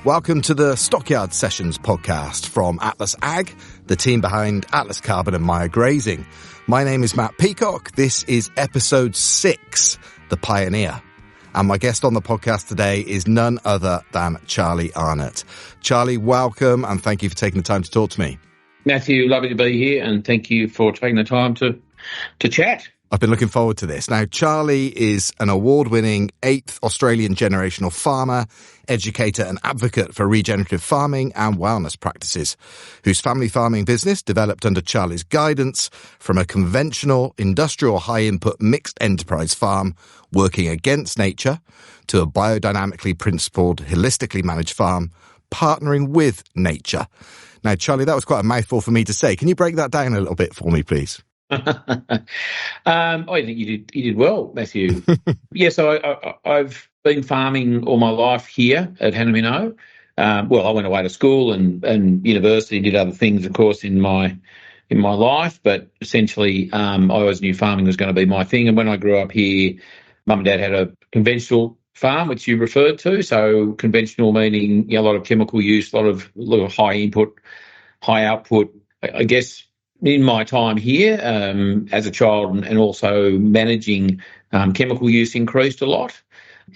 Welcome to the Stockyard Sessions podcast from Atlas Ag, the team behind Atlas Carbon and Maya Grazing. My name is Matt Peacock. This is episode 6, The Pioneer. And my guest on the podcast today is none other than Charlie Arnott. Charlie, welcome and thank you for taking the time to talk to me. Matthew, lovely to be here and thank you for taking the time to chat. I've been looking forward to this. Now, Charlie is an award-winning 8th Australian generational farmer, educator and advocate for regenerative farming and wellness practices, whose family farming business developed under Charlie's guidance from a conventional industrial high-input mixed enterprise farm working against nature to a biodynamically principled, holistically managed farm partnering with nature. Now, Charlie, that was quite a mouthful for me to say. Can you break that down a little bit for me, please? I think you did well, Matthew. So I've been farming all my life here at Hannah. I went away to school and university and did other things, of course, in my life. But essentially, I always knew farming was going to be my thing. And when I grew up here, Mum and Dad had a conventional farm, which you referred to. So conventional meaning a lot of chemical use, a lot of high input, high output. I guess in my time here as a child and also managing chemical use increased a lot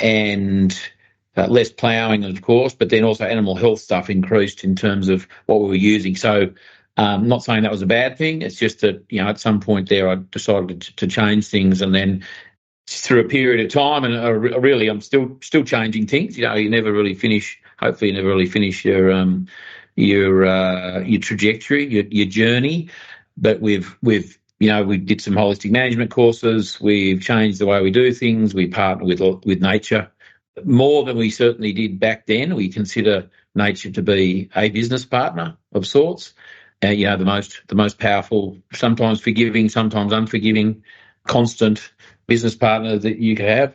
and less ploughing, of course, but then also animal health stuff increased in terms of what we were using. So I'm not saying that was a bad thing. It's just that, at some point there I decided to change things, and then through a period of time, and really I'm still changing things. You never really finish, hopefully you never really finish your trajectory, your journey. But we did some holistic management courses. We've changed the way we do things. We partner with nature more than we certainly did back then. We consider nature to be a business partner of sorts. The most powerful, sometimes forgiving, sometimes unforgiving, constant business partner that you could have.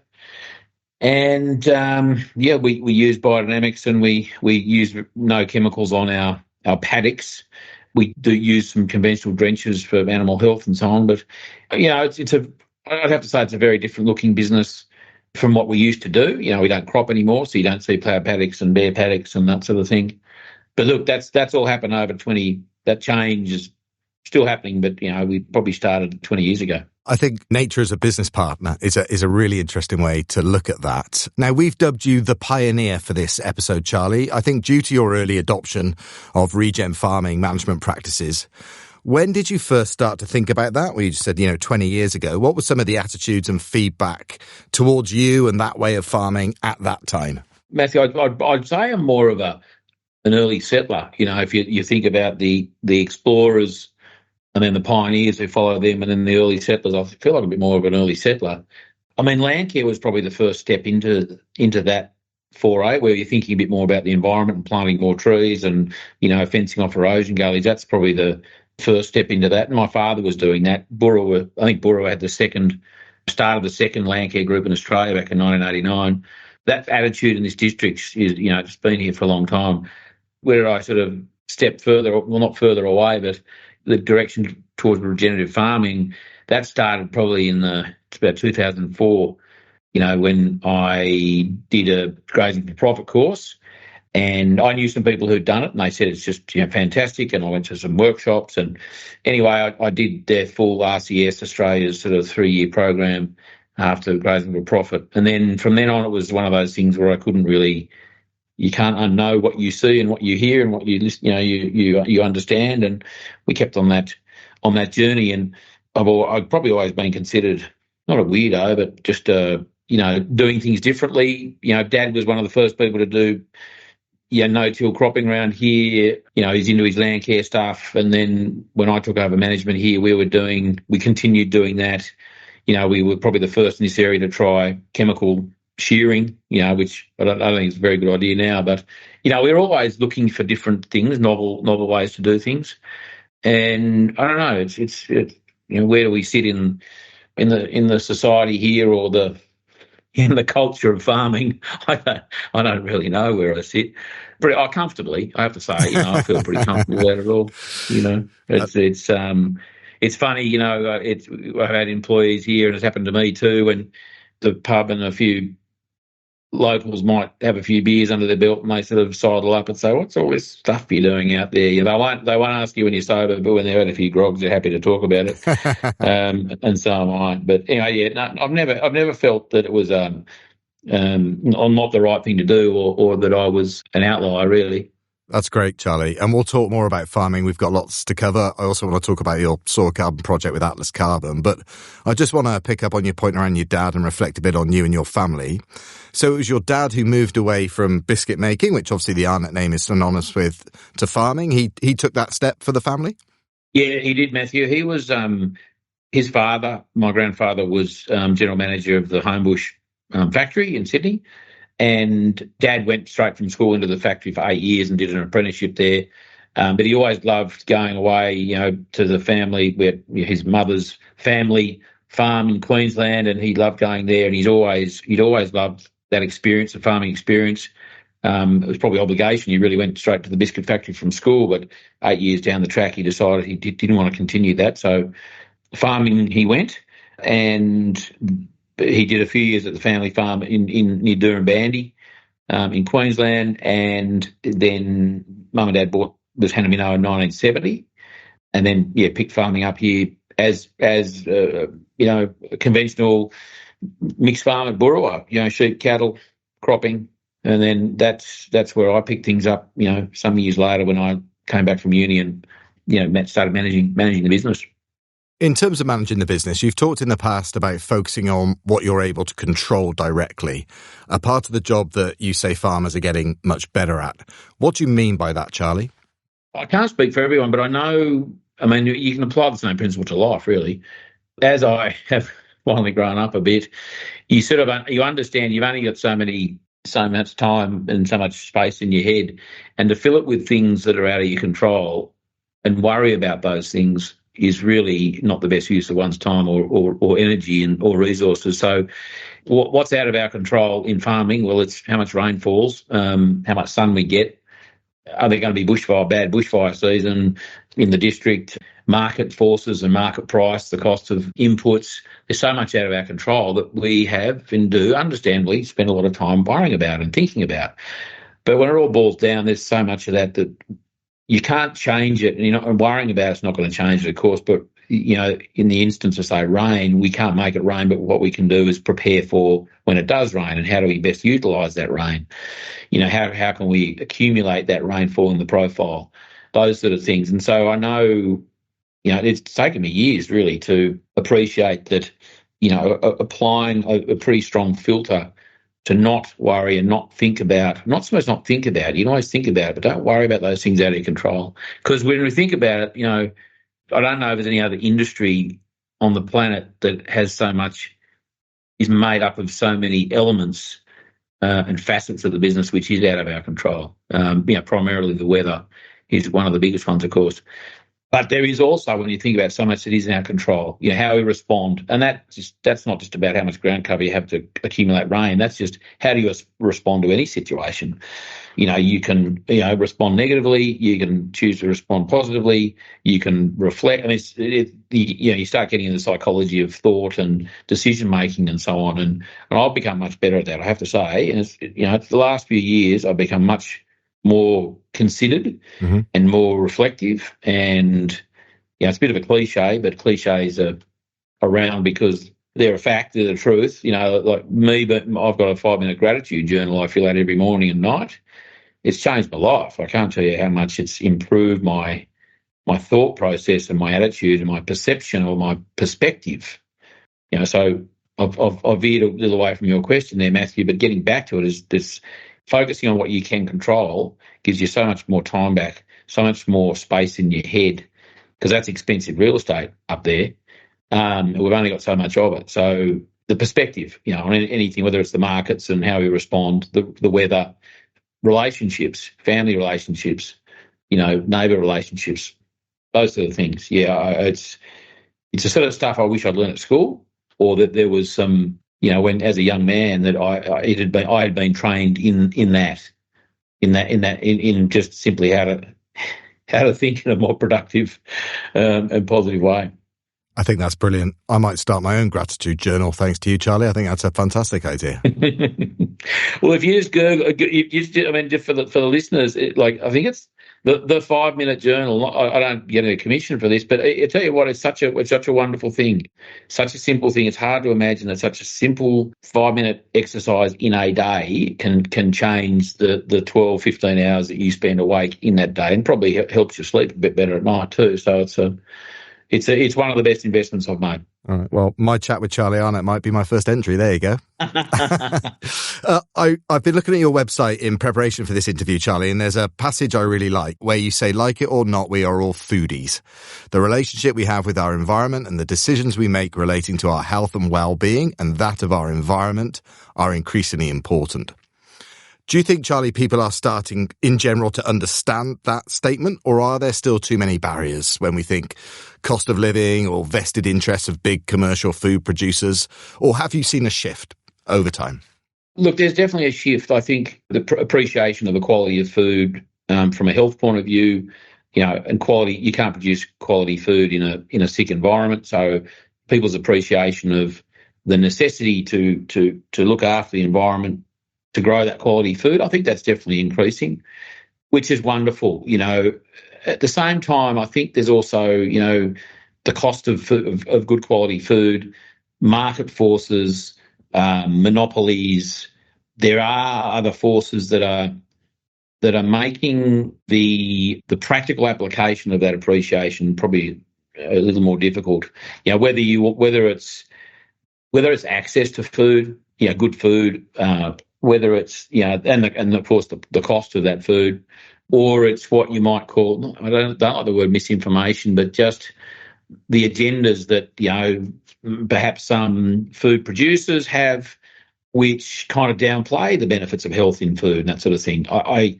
And we use biodynamics, and we use no chemicals on our paddocks. We do use some conventional drenches for animal health and so on, but I'd have to say it's a very different looking business from what we used to do. We don't crop anymore, so you don't see plough paddocks and bare paddocks and that sort of thing. But look, that's all happened over 20. That change is still happening, but we probably started 20 years ago. I think nature as a business partner is a really interesting way to look at that. Now, we've dubbed you the pioneer for this episode, Charlie, I think due to your early adoption of regen farming management practices. When did you first start to think about that? Well, you just said, 20 years ago. What were some of the attitudes and feedback towards you and that way of farming at that time? Matthew, I'd say I'm more of an early settler. If you think about the explorers and then the pioneers who follow them, and then the early settlers, I feel like a bit more of an early settler. I mean, land care was probably the first step into that foray, where you're thinking a bit more about the environment and planting more trees and, fencing off erosion gullies. That's probably the first step into that. And my father was doing that. I think Burra had started the second land care group in Australia back in 1989. That attitude in this district is, it's been here for a long time. Where did I sort of step further, well, not further away, but the direction towards regenerative farming, that started probably it's about 2004, when I did a grazing for profit course, and I knew some people who'd done it, and they said it's just fantastic, and I went to some workshops, and anyway, I did their full RCS, Australia's sort of 3-year program after grazing for profit, and then from then on it was one of those things where I couldn't really. You can't unknow what you see and what you hear and what you listen, you understand. And we kept on that journey. And I've probably always been considered not a weirdo, but just doing things differently. Dad was one of the first people to do no-till cropping around here. He's into his land care stuff. And then when I took over management here, we continued doing that. We were probably the first in this area to try chemical shearing, which I don't think is a very good idea now, but we're always looking for different things, novel ways to do things. And I don't know, it's where do we sit in the society here, or in the culture of farming? I don't really know where I sit. But comfortably, I have to say, I feel pretty comfortable with it all. It's funny, I've had employees here, and it's happened to me too, and the pub and a few locals might have a few beers under their belt and they sort of sidle up and say, "What's all this stuff you're doing out there?" You know, they won't ask you when you're sober, but when they've had a few grogs, they're happy to talk about it. And so am I. But anyway, yeah, no, I've never felt that it was not the right thing to do, or that I was an outlier, really. That's great, Charlie. And we'll talk more about farming. We've got lots to cover. I also want to talk about your soil carbon project with Atlas Carbon. But I just want to pick up on your point around your dad and reflect a bit on you and your family. So it was your dad who moved away from biscuit making, which obviously the Arnott name is synonymous with, to farming. He took that step for the family? Yeah, he did, Matthew. He was his father, my grandfather, was general manager of the Homebush factory in Sydney. And Dad went straight from school into the factory for 8 years and did an apprenticeship there. But he always loved going away, to the family, where his mother's family farm in Queensland, and he loved going there. And he'd always loved that experience, the farming experience. It was probably obligation. He really went straight to the biscuit factory from school, but 8 years down the track, he decided he didn't want to continue that. So farming he went, and he did a few years at the family farm in near Doornbandi, in Queensland, and then Mum and Dad was Hannah in 1970, and then picked farming up here as a conventional mixed farm at Burrawa, sheep, cattle, cropping, and then that's where I picked things up, some years later when I came back from uni and started managing the business. In terms of managing the business, you've talked in the past about focusing on what you're able to control directly, a part of the job that you say farmers are getting much better at. What do you mean by that, Charlie? I can't speak for everyone, but you can apply the same principle to life, really. As I have finally grown up a bit, you understand you've only got so much time and so much space in your head, and to fill it with things that are out of your control and worry about those things is really not the best use of one's time or energy or resources. So what's out of our control in farming? Well, it's how much rain falls, how much sun we get. Are there going to be bad bushfire season in the district, market forces and market price, the cost of inputs? There's so much out of our control that we have and do, understandably, spend a lot of time worrying about and thinking about. But when it all boils down, there's so much of that you can't change it, and worrying about it's not going to change it, of course. But in the instance of, say, rain, we can't make it rain, but what we can do is prepare for when it does rain, and how do we best utilise that rain? How can we accumulate that rainfall in the profile? Those sort of things. And so I know, it's taken me years really to appreciate that, applying a pretty strong filter to not worry and not think about, not so much not think about it. You can always think about it, but don't worry about those things out of your control. Because when we think about it, I don't know if there's any other industry on the planet that has so much, is made up of so many elements and facets of the business which is out of our control. Primarily the weather is one of the biggest ones, of course. But there is also, when you think about so much that is in our control, how we respond. And that's not just about how much ground cover you have to accumulate rain. That's just how do you respond to any situation. You can respond negatively. You can choose to respond positively. You can reflect. And you start getting into the psychology of thought and decision making and so on. And I've become much better at that, I have to say. And it's the last few years I've become much more considered and more reflective. And it's a bit of a cliche, but cliches are around because they're a fact, they're the truth. Like me, but I've got a 5-minute gratitude journal I fill out every morning and night. It's changed my life. I can't tell you how much it's improved my thought process and my attitude and my perception or my perspective. So I've veered a little away from your question there, Matthew, but getting back to it is this. Focusing on what you can control gives you so much more time back, so much more space in your head, because that's expensive real estate up there. We've only got so much of it. So the perspective, on anything, whether it's the markets and how we respond, the weather, relationships, family relationships, neighbour relationships, those sort of things. Yeah, it's the sort of stuff I wish I'd learned at school, or that there was some. When as a young man that I had been trained in just simply how to think in a more productive and positive way. I think that's brilliant. I might start my own gratitude journal thanks to you, Charlie. I think that's a fantastic idea. Well, if you just Google, just for the listeners, I think it's the 5-minute journal. I don't get any commission for this, but I tell you what, it's such a wonderful thing, such a simple thing. It's hard to imagine that such a simple 5-minute exercise in a day can change the 12, 15 hours that you spend awake in that day, and probably helps you sleep a bit better at night too. So it's one of the best investments I've made. All right. Well, my chat with Charlie Arnott might be my first entry. There you go. I've been looking at your website in preparation for this interview, Charlie, and there's a passage I really like where you say, like it or not, we are all foodies. The relationship we have with our environment and the decisions we make relating to our health and well-being and that of our environment are increasingly important. Do you think, Charlie, people are starting in general to understand that statement, or are there still too many barriers when we think cost of living or vested interests of big commercial food producers, or have you seen a shift over time? Look, there's definitely a shift. I think the appreciation of the quality of food from a health point of view, and quality, you can't produce quality food in a sick environment. So people's appreciation of the necessity to look after the environment, to grow that quality food, I think that's definitely increasing, which is wonderful. At the same time, I think there's also, the cost of good quality food, market forces, monopolies. There are other forces that are making the practical application of that appreciation probably a little more difficult. Whether it's access to food, good food, whether it's and of course the cost of that food, or it's what you might call, I don't like the word misinformation, but just the agendas that perhaps some food producers have, which kind of downplay the benefits of health in food and that sort of thing. I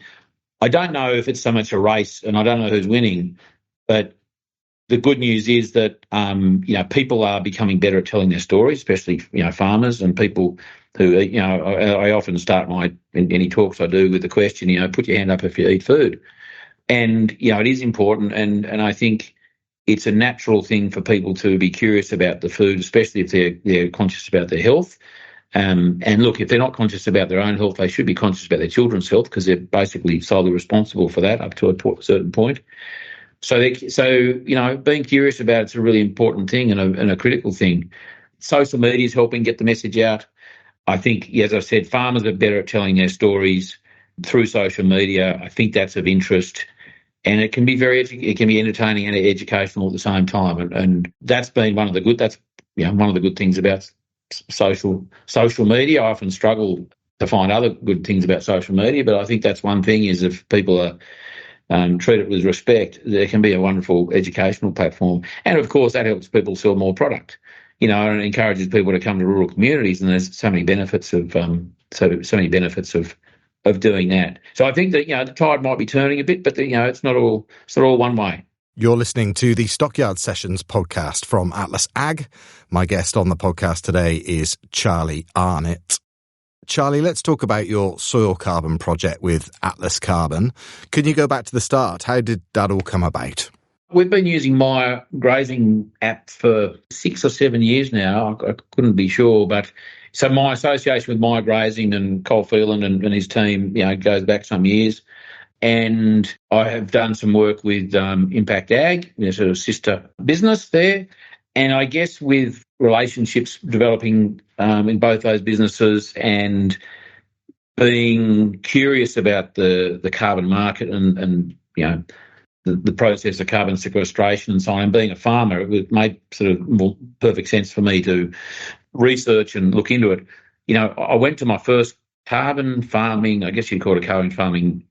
don't know if it's so much a race, and I don't know who's winning, but the good news is that people are becoming better at telling their stories, especially farmers and people who I often start any talks I do with the question, put your hand up if you eat food, and it is important, and I think it's a natural thing for people to be curious about the food, especially if they're conscious about their health. And look, if they're not conscious about their own health, they should be conscious about their children's health, because they're basically solely responsible for that up to a certain point. So being curious about it's a really important thing and a critical thing. Social media is helping get the message out. I think, as I said, farmers are better at telling their stories through social media. I think that's of interest, and it can be entertaining and educational at the same time. And that's been one of the good things about social media. I often struggle to find other good things about social media, but I think that's one thing, is if people are treat it with respect, there can be a wonderful educational platform. And of course, that helps people sell more product, and it encourages people to come to rural communities. And there's so many benefits of doing that. So I think that the tide might be turning a bit, but it's not all one way. You're listening to the Stockyard Sessions podcast from Atlas Ag. My guest on the podcast today is Charlie Arnott. Charlie, let's talk about your soil carbon project with Atlas Carbon. Can you go back to the start? How did that all come about? We've been using my grazing app for 6 or 7 years now. I couldn't be sure, but so my association with my grazing and Cole Phelan and his team, goes back some years. And I have done some work with Impact Ag, sort of sister business there. And I guess with relationships developing in both those businesses, and being curious about the carbon market and the process of carbon sequestration and so on, and being a farmer, it made sort of more perfect sense for me to research and look into it. I went to my first carbon farming, I guess you'd call it a carbon farming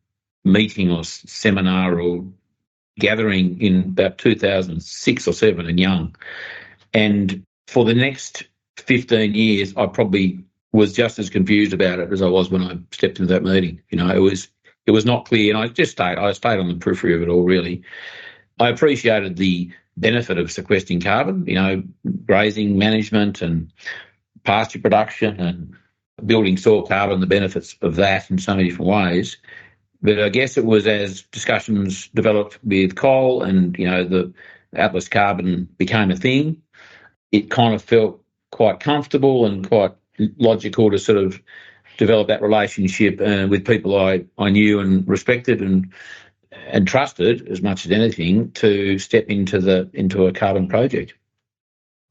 meeting or seminar or gathering in about 2006 or 7 in Young. And for the next 15 years, I probably was just as confused about it as I was when I stepped into that meeting. It was not clear, and I stayed on the periphery of it all, really. I appreciated the benefit of sequestering carbon, grazing management and pasture production and building soil carbon, the benefits of that in so many different ways. But I guess it was as discussions developed with coal and, the Atlas Carbon became a thing, it kind of felt quite comfortable and quite logical to sort of develop that relationship with people I knew and respected and trusted as much as anything to step into a carbon project.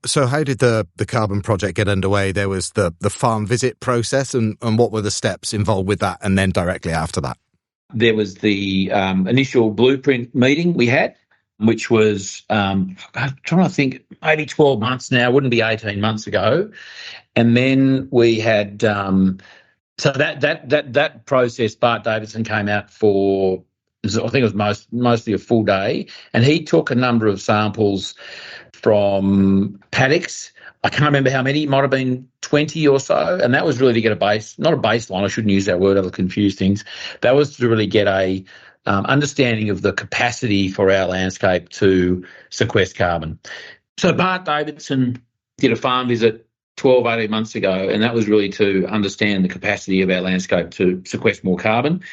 So how did the carbon project get underway? There was the farm visit process, and what were the steps involved with that, and then directly after that? There was the initial blueprint meeting we had, which was, I'm trying to think, maybe 12 months now, wouldn't be 18 months ago. And then we had, so that process, Bart Davidson came out for, I think it was mostly a full day, and he took a number of samples from paddocks. I can't remember how many, it might have been 20 or so, and that was really to get not a baseline, I shouldn't use that word, that'll confuse things. That was to really get a understanding of the capacity for our landscape to sequester carbon. So Bart Davidson did a farm visit 12, 18 months ago, and that was really to understand the capacity of our landscape to sequester more carbon.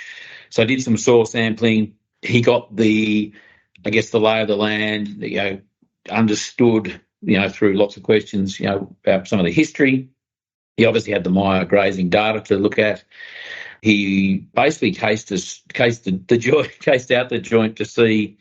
So I did some soil sampling. He got the lay of the land, understood, through lots of questions, about some of the history. He obviously had the Mire grazing data to look at. He basically cased out the joint to see,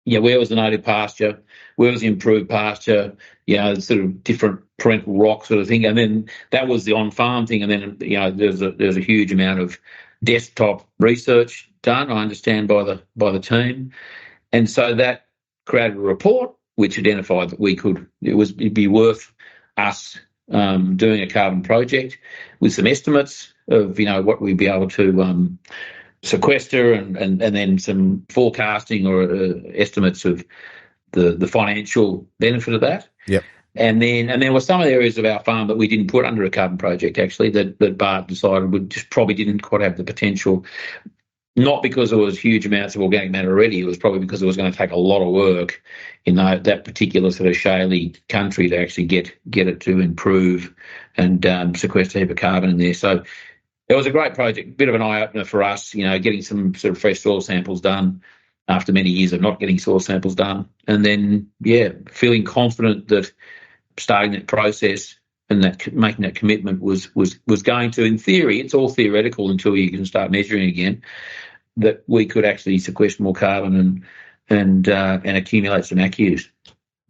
where was the native pasture, where was the improved pasture, sort of different parental rock sort of thing. And then that was the on-farm thing. And then, there's a huge amount of desktop research done, I understand, by the team. And so that created a report which identified that it'd be worth us doing a carbon project with some estimates of, what we'd be able to sequester and then some forecasting or estimates of the financial benefit of that. Yep. And there were some areas of our farm that we didn't put under a carbon project, actually, that Bart decided would just probably didn't quite have the potential. Not because there was huge amounts of organic matter already, it was probably because it was going to take a lot of work in that particular sort of shaly country to actually get it to improve and sequester a heap of carbon in there. So it was a great project, bit of an eye-opener for us, getting some sort of fresh soil samples done after many years of not getting soil samples done. And then, feeling confident that starting that process and making that commitment was going to, in theory, it's all theoretical until you can start measuring again, that we could actually sequester more carbon and accumulate some ACCUs.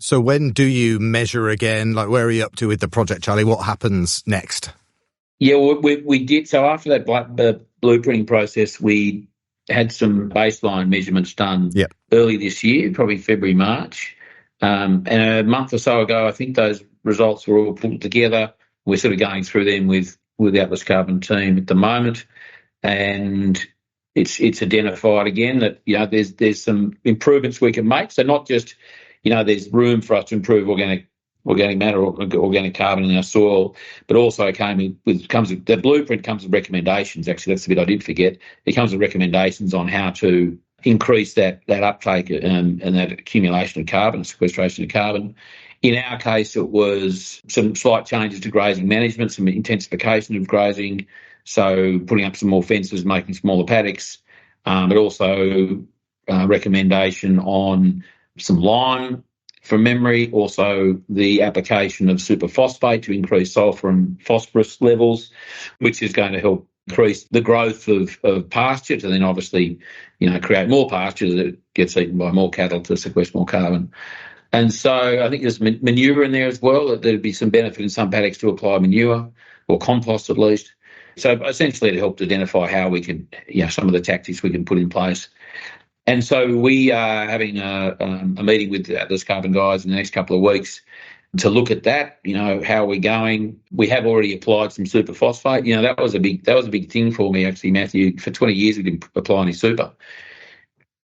So when do you measure again? Like, where are you up to with the project, Charlie? What happens next? Yeah, we did. So after that blueprinting process, we had some baseline measurements done early this year, probably February, March. And a month or so ago, I think those results were all pulled together. We're sort of going through them with the Atlas Carbon team at the moment. And it's identified again that, there's some improvements we can make. So not just, there's room for us to improve organic matter or organic carbon in our soil, but also the blueprint comes with recommendations. Actually, that's the bit I did forget. It comes with recommendations on how to increase that uptake and that accumulation of carbon, sequestration of carbon. In our case, it was some slight changes to grazing management, some intensification of grazing, so putting up some more fences, making smaller paddocks, but also recommendation on some lime from memory, also the application of superphosphate to increase sulphur and phosphorus levels, which is going to help increase the growth of pasture to then obviously, create more pasture that gets eaten by more cattle to sequester more carbon. And so I think there's manure in there as well. There'd be some benefit in some paddocks to apply manure or compost at least. So essentially it helped identify how we could, some of the tactics we can put in place. And so we are having a meeting with the Atlas Carbon guys in the next couple of weeks to look at that. How are we going? We have already applied some superphosphate. That was a big thing for me actually, Matthew. For 20 years we didn't apply any super.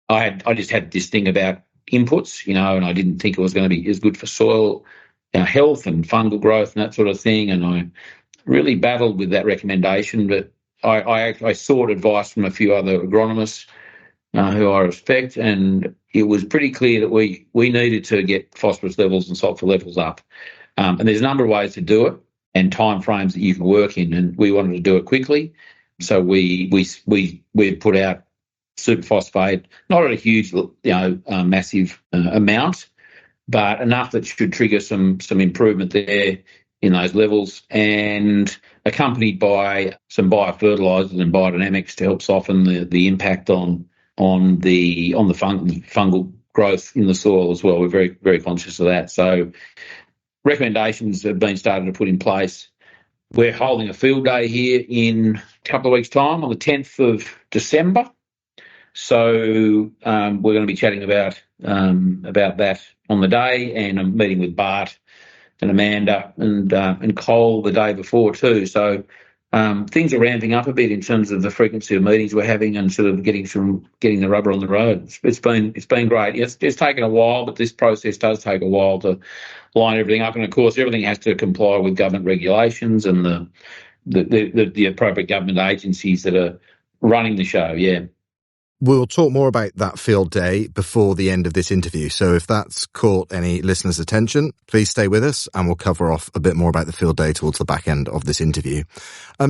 I just had this thing about inputs, and I didn't think it was going to be as good for soil health and fungal growth and that sort of thing. And I really battled with that recommendation, but I sought advice from a few other agronomists who I respect, and it was pretty clear that we needed to get phosphorus levels and sulphur levels up. And there's a number of ways to do it and time frames that you can work in, and we wanted to do it quickly. So we put out superphosphate, not at a huge, massive amount, but enough that should trigger some improvement there in those levels, and accompanied by some biofertilizers and biodynamics to help soften the impact on the fungal growth in the soil as well. We're very, very conscious of that. So recommendations have been started to put in place. We're holding a field day here in a couple of weeks' time on the 10th of December. So we're going to be chatting about that on the day, and I'm meeting with Bart and Amanda and Cole the day before too. So things are ramping up a bit in terms of the frequency of meetings we're having and sort of getting the rubber on the road. It's been great. It's taken a while, but this process does take a while to line everything up, and of course everything has to comply with government regulations and the appropriate government agencies that are running the show. Yeah. We'll talk more about that field day before the end of this interview. So if that's caught any listeners' attention, please stay with us and we'll cover off a bit more about the field day towards the back end of this interview.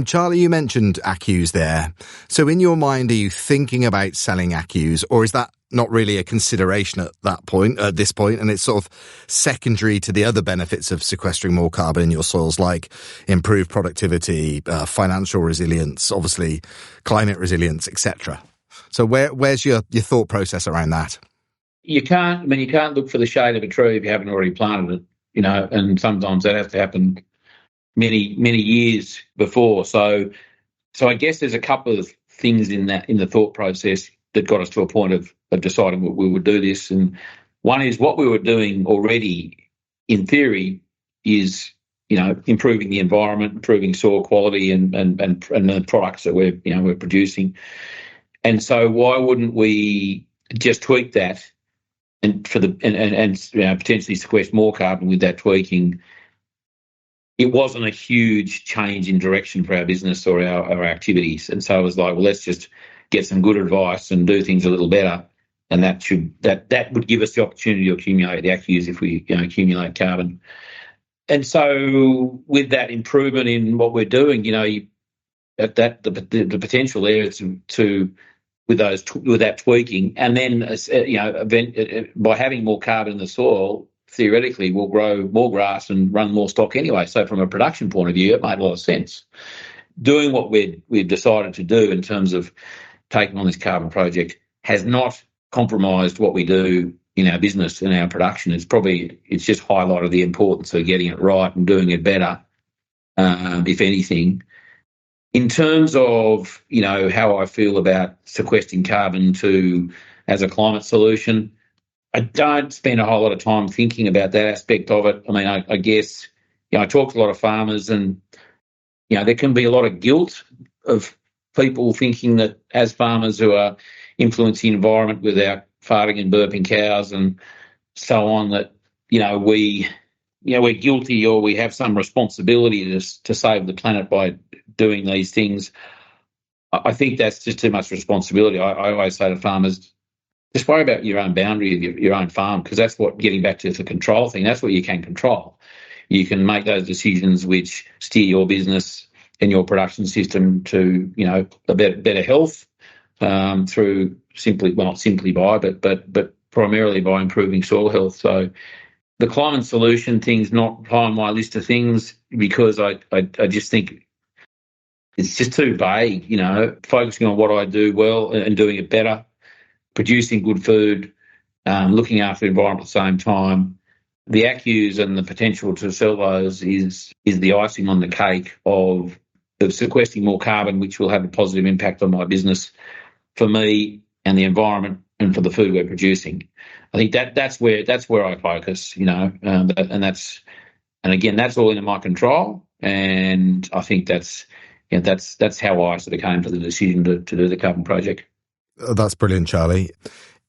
Charlie, you mentioned accus there. So in your mind, are you thinking about selling accus, or is that not really a consideration at this point, and it's sort of secondary to the other benefits of sequestering more carbon in your soils, like improved productivity, financial resilience, obviously climate resilience, etc.? So where's your thought process around that? You can't look for the shade of a tree if you haven't already planted it, and sometimes that has to happen many, many years before. So I guess there's a couple of things in the thought process that got us to a point of deciding what we would do this. And one is what we were doing already, in theory, is improving the environment, improving soil quality, and the products that we're producing. And so why wouldn't we just tweak that and potentially sequester more carbon with that tweaking? It wasn't a huge change in direction for our business or our activities. And so I was like, well, let's just get some good advice and do things a little better. And that would give us the opportunity to accumulate the accus if we accumulate carbon. And so with that improvement in what we're doing, the potential there is to with that tweaking, and then by having more carbon in the soil, theoretically we'll grow more grass and run more stock anyway. So from a production point of view, it made a lot of sense. Doing what we've decided to do in terms of taking on this carbon project has not compromised what we do in our business and our production. It's just highlighted the importance of getting it right and doing it better, if anything. In terms of, how I feel about sequestering carbon as a climate solution, I don't spend a whole lot of time thinking about that aspect of it. I mean, I guess, I talk to a lot of farmers, and, there can be a lot of guilt of people thinking that as farmers who are influencing the environment with our farting and burping cows and so on, that, we're guilty or we have some responsibility to save the planet by doing these things. I think that's just too much responsibility. I always say to farmers, just worry about your own boundary of your own farm, because that's what, getting back to the control thing, that's what you can control. You can make those decisions which steer your business and your production system to, a better health through not simply by, but primarily by improving soil health. So the climate solution thing's not high on my list of things, because I just think it's just too vague, focusing on what I do well and doing it better, producing good food, looking after the environment at the same time. The accus and the potential to sell those is the icing on the cake of sequestering more carbon, which will have a positive impact on my business, for me and the environment, and for the food we're producing. I think that's where I focus, and again, that's all in my control. And I think that's how I sort of came to the decision to do the carbon project. That's brilliant, Charlie.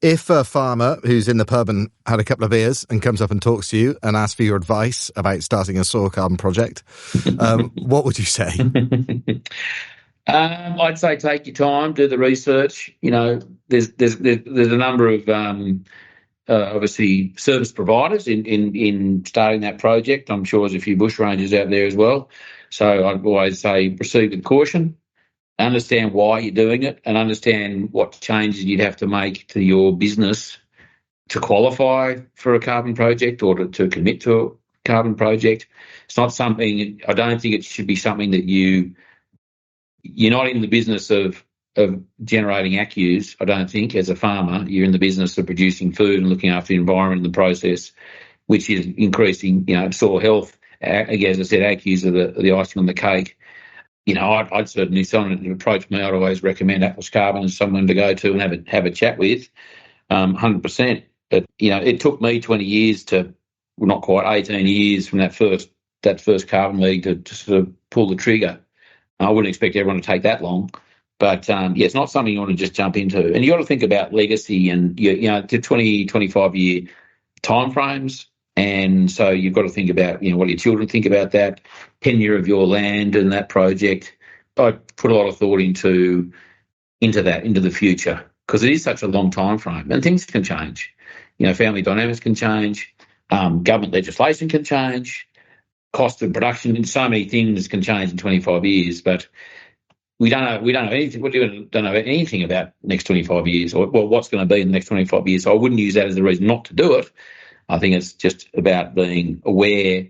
If a farmer who's in the pub and had a couple of beers and comes up and talks to you and asks for your advice about starting a soil carbon project, what would you say? I'd say take your time, do the research. There's a number of obviously service providers in starting that project. I'm sure there's a few bush rangers out there as well. So I'd always say proceed with caution, understand why you're doing it, and understand what changes you'd have to make to your business to qualify for a carbon project or to commit to a carbon project. It's not something, I don't think it should be something that you're not in the business of generating accus, I don't think, as a farmer. You're in the business of producing food and looking after the environment in the process, which is increasing, soil health. Again, as I said, accus are the icing on the cake. I'd certainly, someone that approached me, I'd always recommend Atlas Carbon as someone to go to and have a chat with, 100%. But, it took me 20 years well, not quite, 18 years from that first carbon meeting to sort of pull the trigger. I wouldn't expect everyone to take that long. But, it's not something you want to just jump into. And you got to think about legacy and, to 20, 25-year timeframes. And so you've got to think about, what do your children think about that, tenure of your land and that project. I put a lot of thought into the future, because it is such a long time frame and things can change. Family dynamics can change, government legislation can change, cost of production, and so many things can change in 25 years. But we don't know anything. We don't know anything about next 25 years or what's going to be in the next 25 years. So I wouldn't use that as a reason not to do it. I think it's just about being aware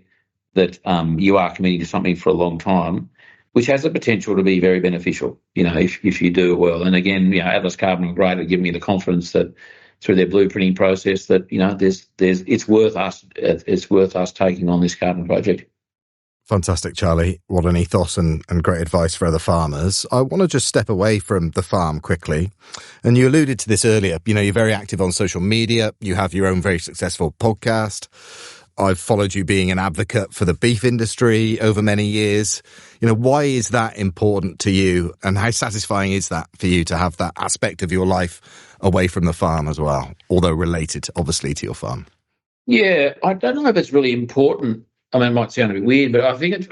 that you are committing to something for a long time, which has the potential to be very beneficial, if you do it well. And again, Atlas Carbon are great at giving me the confidence that through their blueprinting process that, it's worth us taking on this carbon project. Fantastic, Charlie. What an ethos and great advice for other farmers. I want to just step away from the farm quickly. And you alluded to this earlier. You're very active on social media. You have your own very successful podcast. I've followed you being an advocate for the beef industry over many years. Why is that important to you? And how satisfying is that for you to have that aspect of your life away from the farm as well, although related, obviously, to your farm? Yeah, I don't know if it's really important. I mean, it might sound a bit weird, but I think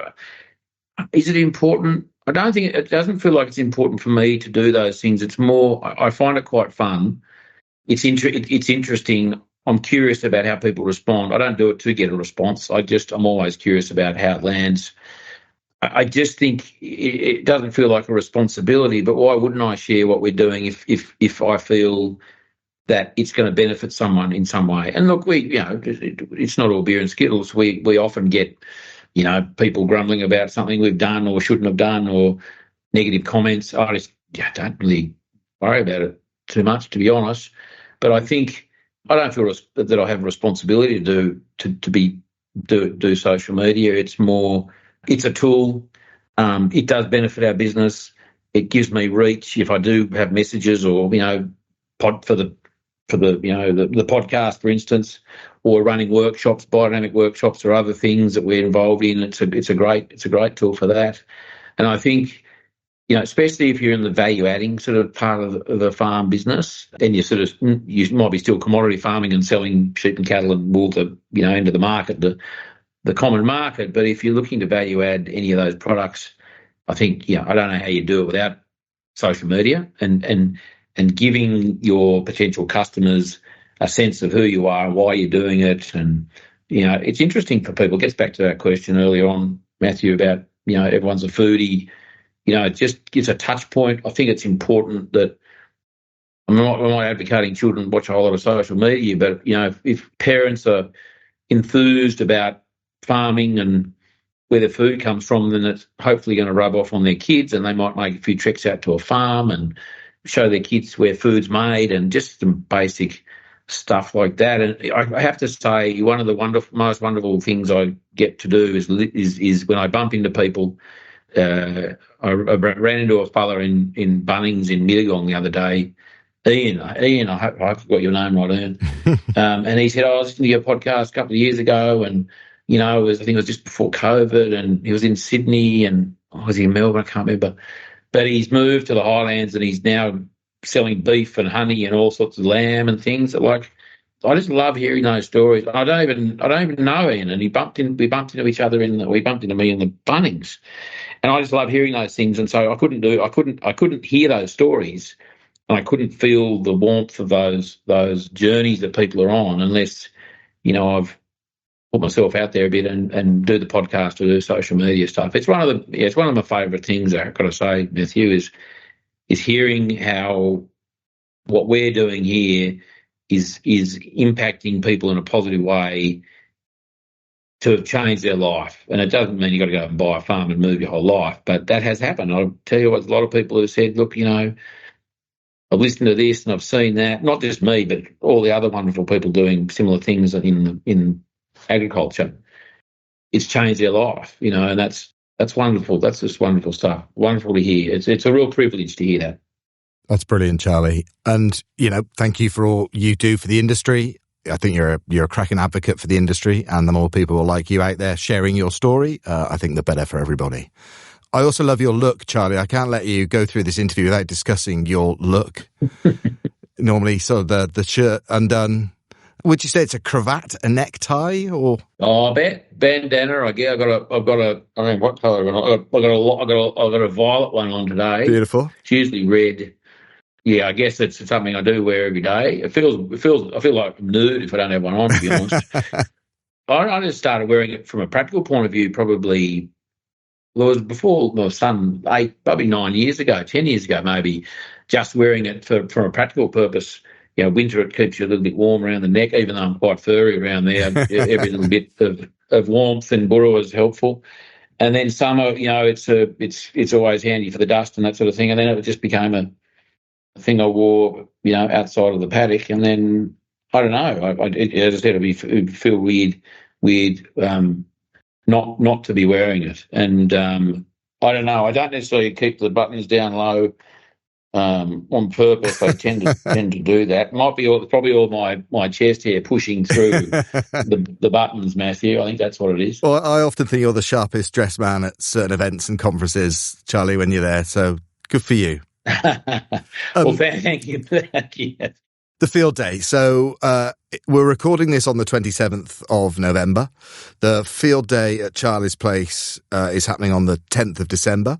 is it important? I don't think it doesn't feel like it's important for me to do those things. It's more, I find it quite fun. It's interesting. I'm curious about how people respond. I don't do it to get a response. I'm always curious about how it lands. I just think it doesn't feel like a responsibility, but why wouldn't I share what we're doing if I feel that it's going to benefit someone in some way? And look, it's not all beer and Skittles. We often get, people grumbling about something we've done or shouldn't have done, or negative comments. I just don't really worry about it too much, to be honest. But I think I don't feel that I have a responsibility to do social media. It's more, it's a tool. It does benefit our business. It gives me reach if I do have messages or for the podcast, for instance, or running workshops, biodynamic workshops, or other things that we're involved in. It's a great tool for that. And I think, especially if you're in the value adding sort of part of the farm business, and you might be still commodity farming and selling sheep and cattle and wool to into the market, the common market. But if you're looking to value add any of those products, I think I don't know how you do it without social media and giving your potential customers a sense of who you are and why you're doing it. And, it's interesting for people. It gets back to that question earlier on, Matthew, about, everyone's a foodie. It just gives a touch point. I think it's important that I'm not advocating children watch a whole lot of social media, but, if parents are enthused about farming and where the food comes from, then it's hopefully going to rub off on their kids, and they might make a few treks out to a farm and show their kids where food's made and just some basic stuff like that. And I have to say, one of the most wonderful things I get to do is when I bump into people. I ran into a fella in Bunnings in Mittagong the other day. Ian, I hope I've got your name right, Ian. And he said, I was listening to your podcast a couple of years ago, and I think it was just before COVID, and he was in Sydney, and was he in Melbourne? I can't remember. But he's moved to the Highlands, and he's now selling beef and honey and all sorts of lamb and things. I just love hearing those stories. I don't even know Ian, and we bumped into each other we bumped into me in the Bunnings, and I just love hearing those things. And so I couldn't hear those stories, and I couldn't feel the warmth of those journeys that people are on unless I've put myself out there a bit and do the podcast or do social media stuff. It's one of my favourite things, I've got to say, Matthew, is hearing how what we're doing here is impacting people in a positive way to have changed their life. And it doesn't mean you've got to go and buy a farm and move your whole life, but that has happened. I'll tell you what, a lot of people have said, look, I've listened to this and I've seen that, not just me, but all the other wonderful people doing similar things in agriculture. It's changed their life, and that's wonderful. That's just wonderful stuff. Wonderful to hear. It's a real privilege to hear that. That's brilliant, Charlie. And, thank you for all you do for the industry. I think you're a cracking advocate for the industry, and the more people like you out there sharing your story, I think the better for everybody. I also love your look, Charlie. I can't let you go through this interview without discussing your look. Normally, sort of the shirt undone. Would you say it's a cravat, a necktie, or? Oh, I bet bandana. I guess I've got a. I mean, what colour? I've got a violet one on today. Beautiful. It's usually red. Yeah, I guess it's something I do wear every day. I feel like I'm nude if I don't have one on, to be honest. I just started wearing it from a practical point of view probably, well, it was before my son, probably 9 years ago, 10 years ago maybe, just wearing it for a practical purpose. Winter it keeps you a little bit warm around the neck, even though I'm quite furry around there. Every little bit of warmth and burra is helpful. And then summer, it's always handy for the dust and that sort of thing. And then it just became a thing I wore, outside of the paddock. And then I don't know. As I said, it'd feel weird, not to be wearing it. And I don't know. I don't necessarily keep the buttons down low on purpose. I tend to do that. Might be probably all my chest hair pushing through the buttons, Matthew. I think that's what it is. Well, I often think you're the sharpest dressed man at certain events and conferences, Charlie, when you're there. So good for you. Well, thank you for that. Yes. The field day. So we're recording this on the 27th of November. The field day at Charlie's Place is happening on the 10th of December.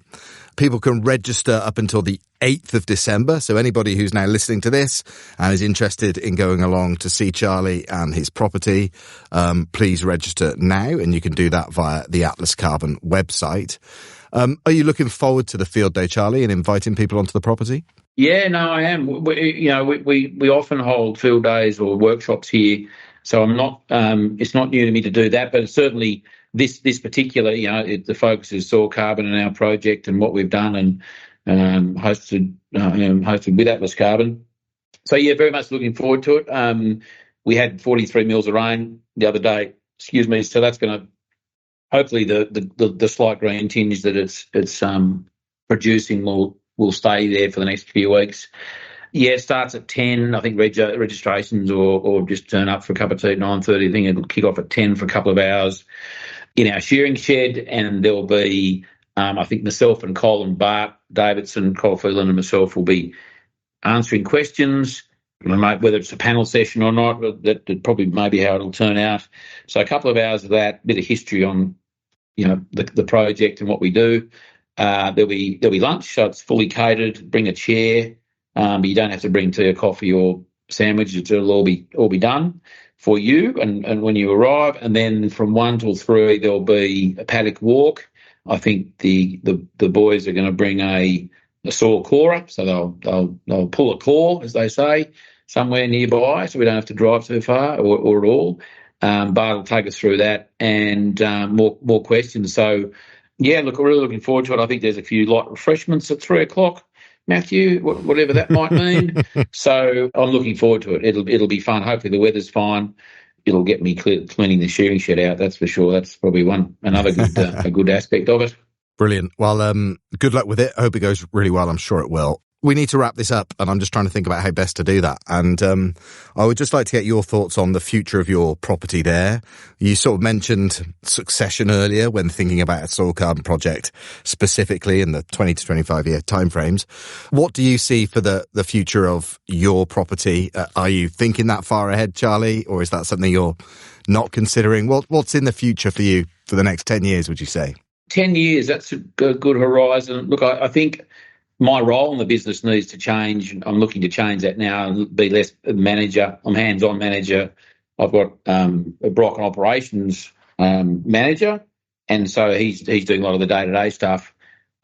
People can register up until the 8th of December. So anybody who's now listening to this and is interested in going along to see Charlie and his property, please register now. And you can do that via the Atlas Carbon website. Are you looking forward to the field day, Charlie, and inviting people onto the property? Yeah, no, I am. We often hold field days or workshops here, so I'm not. It's not new to me to do that, but certainly this particular, the focus is soil carbon in our project and what we've done and hosted with Atlas Carbon. So yeah, very much looking forward to it. We had 43 mils of rain the other day. Excuse me. So that's going to hopefully the slight green tinge that it's producing will stay there for the next few weeks. Yeah, it starts at 10. I think registrations or just turn up for a cup of tea at 9:30. I think it'll kick off at 10 for a couple of hours in our shearing shed, and there'll be, I think myself and Colin Bart Davidson, Cole Phelan and myself will be answering questions. Whether it's a panel session or not, that probably maybe how it'll turn out. So a couple of hours of that, bit of history on, the project and what we do. There'll be lunch, so it's fully catered. Bring a chair, but you don't have to bring tea or coffee or sandwich. It'll all be done for you and when you arrive. And then from 1 till 3 there'll be a paddock walk. I think the boys are going to bring a soil corer, so they'll pull a core, as they say, somewhere nearby, so we don't have to drive too far or at all. Bart will take us through that and more questions. So, yeah, look, we're really looking forward to it. I think there's a few light refreshments at 3 o'clock, Matthew, whatever that might mean. So I'm looking forward to it. It'll be fun. Hopefully the weather's fine. It'll get me cleaning the shearing shed out, that's for sure. That's probably another good a good aspect of it. Brilliant. Well, good luck with it. I hope it goes really well. I'm sure it will. We need to wrap this up, and I'm just trying to think about how best to do that. And I would just like to get your thoughts on the future of your property there. You sort of mentioned succession earlier when thinking about a soil carbon project, specifically in the 20 to 25 year timeframes. What do you see for the future of your property? Are you thinking that far ahead, Charlie, or is that something you're not considering? What's in the future for you for the next 10 years, would you say? 10 years, that's a good horizon. Look, I think my role in the business needs to change. I'm looking to change that now and be less manager. I'm hands-on manager. I've got a Brock and operations manager, and so he's doing a lot of the day-to-day stuff.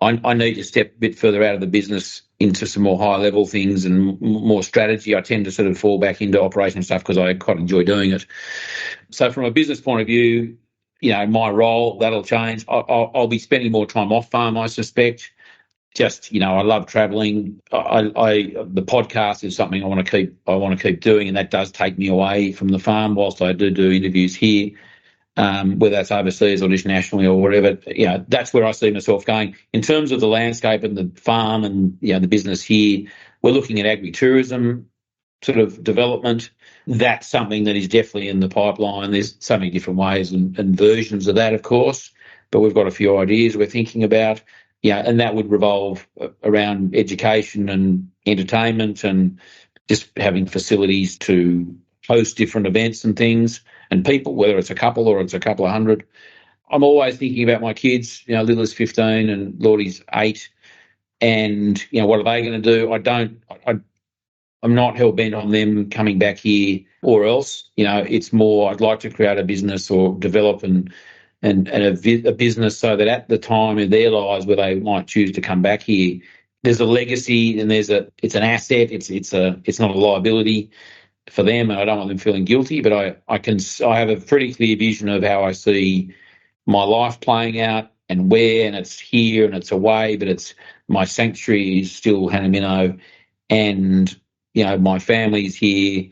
I need to step a bit further out of the business into some more high-level things and more strategy. I tend to sort of fall back into operational stuff because I quite enjoy doing it. So from a business point of view, my role, that'll change. I'll be spending more time off farm, I suspect. Just, I love traveling. The podcast is something I want to keep doing, and that does take me away from the farm whilst I do interviews here. Whether that's overseas or just nationally or whatever, that's where I see myself going. In terms of the landscape and the farm and, the business here, we're looking at agritourism sort of development. That's something that is definitely in the pipeline. There's so many different ways and versions of that, of course, but we've got a few ideas we're thinking about. And that would revolve around education and entertainment and just having facilities to host different events and things. And people, whether it's a couple or it's a couple of hundred. I'm always thinking about my kids. Little's 15 and Lordie's 8. And, what are they going to do? I'm not hell-bent on them coming back here or else. It's more I'd like to create a business or develop a business so that at the time in their lives where they might choose to come back here, there's a legacy and it's an asset. It's not a liability for them, and I don't want them feeling guilty, but I have a pretty clear vision of how I see my life playing out and where, and it's here and it's away, but it's my sanctuary is still Hannah and my family's here,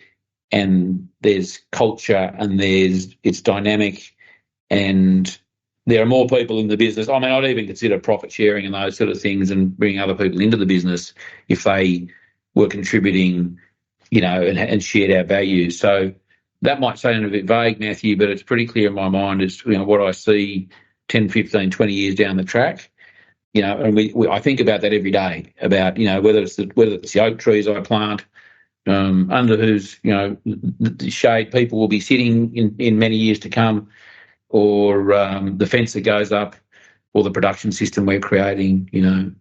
and there's culture and it's dynamic, and there are more people in the business. I mean, I'd even consider profit sharing and those sort of things and bringing other people into the business if they were contributing, and shared our values. So that might sound a bit vague, Matthew, but it's pretty clear in my mind as to what I see 10, 15, 20 years down the track. And I think about that every day, about, whether it's the oak trees I plant, under whose, the shade people will be sitting in many years to come, or the fence that goes up, or the production system we're creating,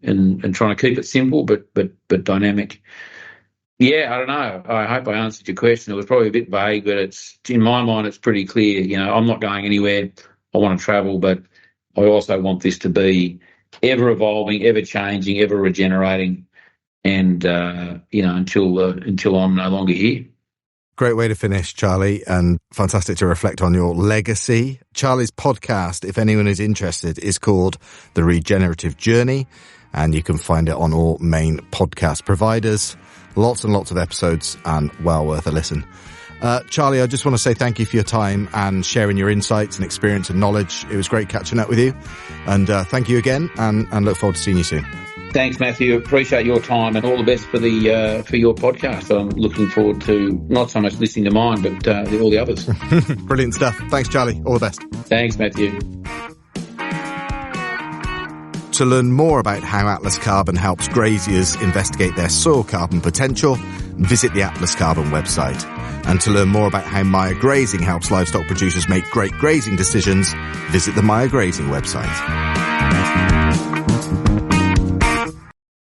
and trying to keep it simple but dynamic. Yeah, I don't know. I hope I answered your question. It was probably a bit vague, but it's in my mind it's pretty clear. I'm not going anywhere. I want to travel, but I also want this to be ever evolving, ever changing, ever regenerating, and until I'm no longer here. Great way to finish, Charlie, and fantastic to reflect on your legacy. Charlie's podcast, if anyone is interested, is called The Regenerative Journey, and you can find it on all main podcast providers. Lots and lots of episodes and well worth a listen. Charlie, I just want to say thank you for your time and sharing your insights and experience and knowledge. It was great catching up with you, and thank you again, and look forward to seeing you soon. Thanks, Matthew. Appreciate your time and all the best for your podcast. I'm looking forward to not so much listening to mine, but all the others. Brilliant stuff. Thanks, Charlie. All the best. Thanks, Matthew. To learn more about how Atlas Carbon helps graziers investigate their soil carbon potential, visit the Atlas Carbon website. And to learn more about how Maya Grazing helps livestock producers make great grazing decisions, visit the Maya Grazing website.